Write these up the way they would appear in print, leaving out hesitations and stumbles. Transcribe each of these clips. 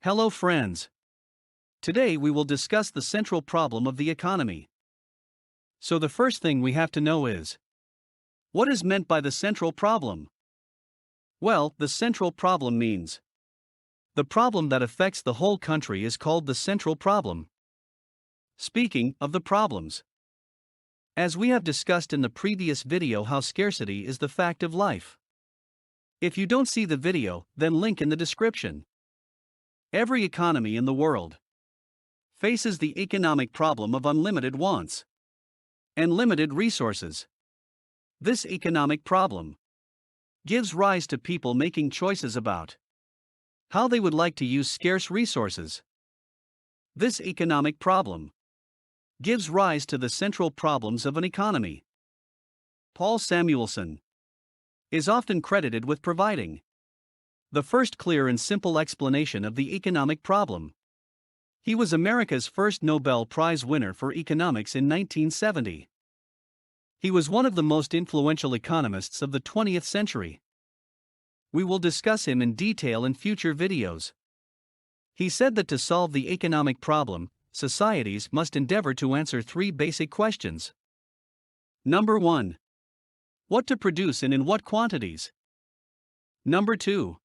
Hello, friends. Today we will discuss the central problem of the economy. So, the first thing we have to know is what is meant by the central problem? Well, the central problem means the problem that affects the whole country is called the central problem. Speaking of the problems, as we have discussed in the previous video, how scarcity is the fact of life. If you don't see the video, then link in the description. Every economy in the world faces the economic problem of unlimited wants and limited resources. This economic problem gives rise to people making choices about how they would like to use scarce resources. This economic problem gives rise to the central problems of an economy. Paul Samuelson is often credited with providing the first clear and simple explanation of the economic problem. He was America's first Nobel Prize winner for economics in 1970. He was one of the most influential economists of the 20th century. We will discuss him in detail in future videos. He said that to solve the economic problem, societies must endeavor to answer three basic questions. Number 1. What to produce and in what quantities? Number 2.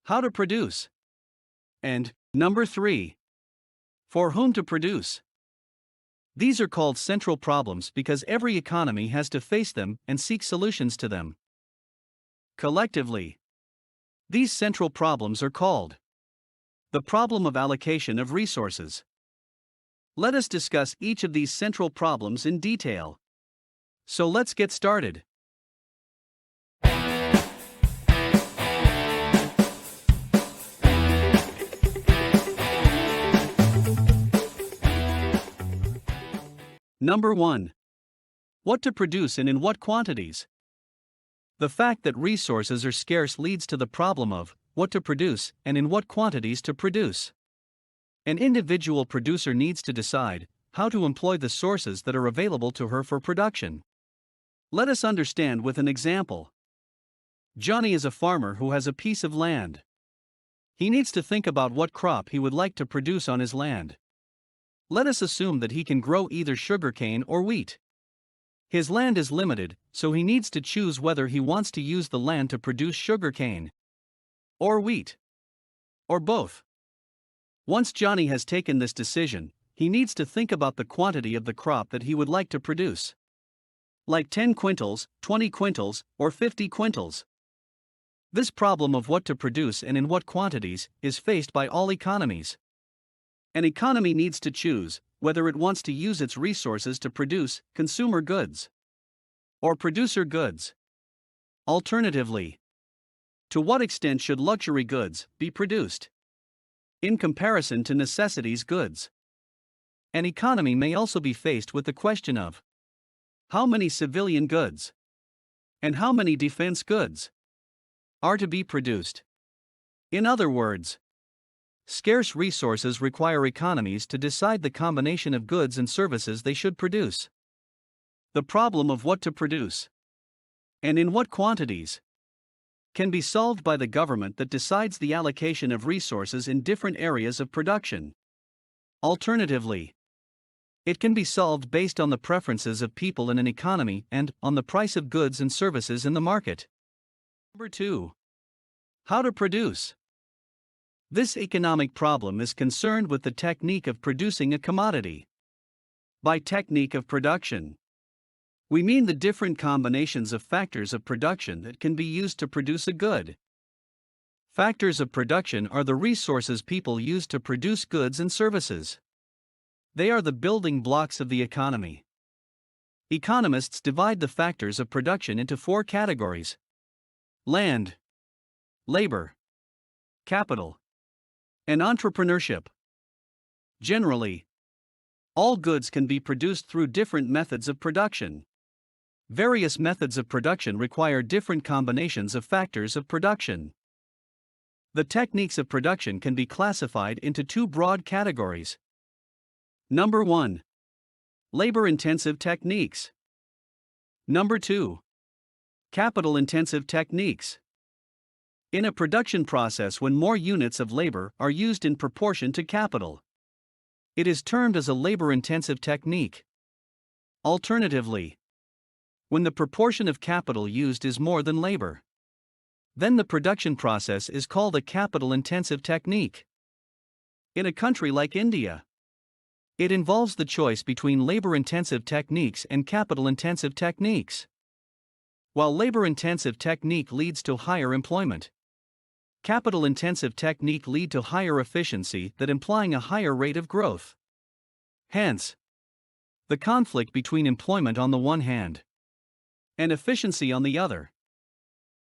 How to produce? And number 3. For whom to produce? These are called central problems because every economy has to face them and seek solutions to them. Collectively, these central problems are called the problem of allocation of resources. Let us discuss each of these central problems in detail. So let's get started. Number 1. What to produce and in what quantities? The fact that resources are scarce leads to the problem of what to produce and in what quantities to produce. An individual producer needs to decide how to employ the sources that are available to her for production. Let us understand with an example. Johnny is a farmer who has a piece of land. He needs to think about what crop he would like to produce on his land. Let us assume that he can grow either sugarcane or wheat. His land is limited, so he needs to choose whether he wants to use the land to produce sugarcane or wheat, or both. Once Johnny has taken this decision, he needs to think about the quantity of the crop that he would like to produce. Like 10 quintals, 20 quintals, or 50 quintals. This problem of what to produce and in what quantities is faced by all economies. An economy needs to choose whether it wants to use its resources to produce consumer goods or producer goods. Alternatively, to what extent should luxury goods be produced in comparison to necessities goods? An economy may also be faced with the question of how many civilian goods and how many defense goods are to be produced. In other words, scarce resources require economies to decide the combination of goods and services they should produce. The problem of what to produce and in what quantities can be solved by the government that decides the allocation of resources in different areas of production. Alternatively, it can be solved based on the preferences of people in an economy and on the price of goods and services in the market. Number 2. How to produce? This economic problem is concerned with the technique of producing a commodity. By technique of production, we mean the different combinations of factors of production that can be used to produce a good. Factors of production are the resources people use to produce goods and services. They are the building blocks of the economy. Economists divide the factors of production into 4 categories: land, labor, capital, and entrepreneurship. Generally, all goods can be produced through different methods of production. Various methods of production require different combinations of factors of production. The techniques of production can be classified into 2 broad categories. Number 1. Labor-intensive techniques. Number 2. Capital-intensive techniques. In a production process, when more units of labor are used in proportion to capital, it is termed as a labor-intensive technique. Alternatively, when the proportion of capital used is more than labor, then the production process is called a capital-intensive technique. In a country like India, it involves the choice between labor-intensive techniques and capital-intensive techniques. While labor-intensive technique leads to higher employment, capital-intensive technique lead to higher efficiency, that implying a higher rate of growth. Hence, the conflict between employment on the one hand and efficiency on the other.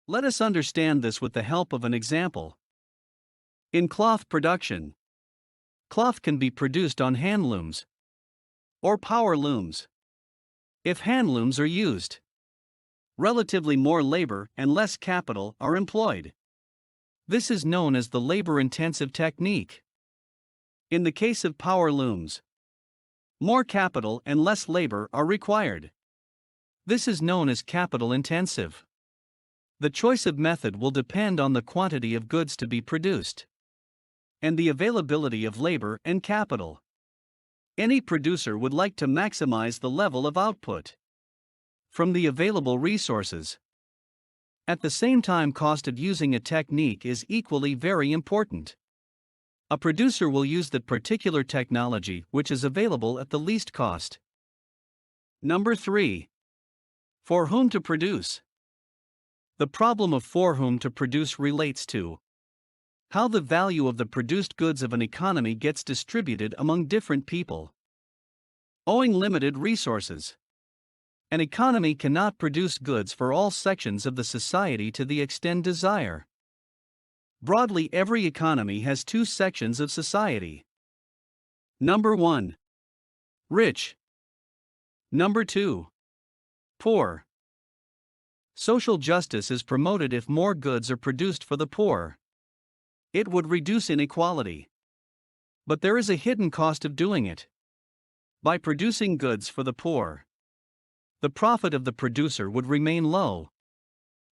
Let us understand this with the help of an example. In cloth production, cloth can be produced on hand looms or power looms. If hand looms are used, relatively more labor and less capital are employed. This is known as the labor-intensive technique. In the case of power looms, more capital and less labor are required. This is known as capital-intensive. The choice of method will depend on the quantity of goods to be produced and the availability of labor and capital. Any producer would like to maximize the level of output from the available resources. At the same time, cost of using a technique is equally very important. A producer will use the particular technology which is available at the least cost. Number 3. For whom to produce. The problem of for whom to produce relates to how the value of the produced goods of an economy gets distributed among different people. Owing limited resources, an economy cannot produce goods for all sections of the society to the extent desired. Broadly, every economy has two sections of society. Number 1. Rich. Number 2. Poor. Social justice is promoted if more goods are produced for the poor. It would reduce inequality. But there is a hidden cost of doing it. By producing goods for the poor, the profit of the producer would remain low.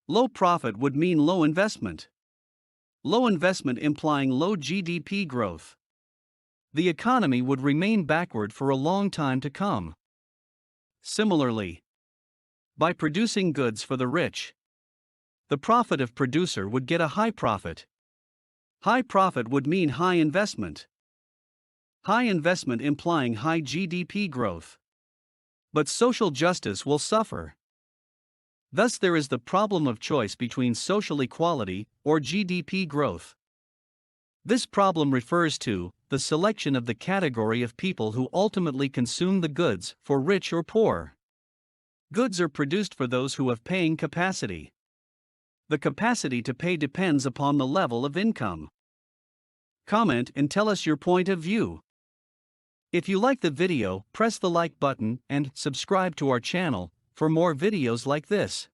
Low profit would mean low investment. Low investment implying low GDP growth. The economy would remain backward for a long time to come. Similarly, by producing goods for the rich, the profit of producer would get a high profit. High profit would mean high investment. High investment implying high GDP growth. But social justice will suffer. Thus, there is the problem of choice between social equality or GDP growth. This problem refers to the selection of the category of people who ultimately consume the goods, for rich or poor. Goods are produced for those who have paying capacity. The capacity to pay depends upon the level of income. Comment and tell us your point of view. If you like the video, press the like button and subscribe to our channel for more videos like this.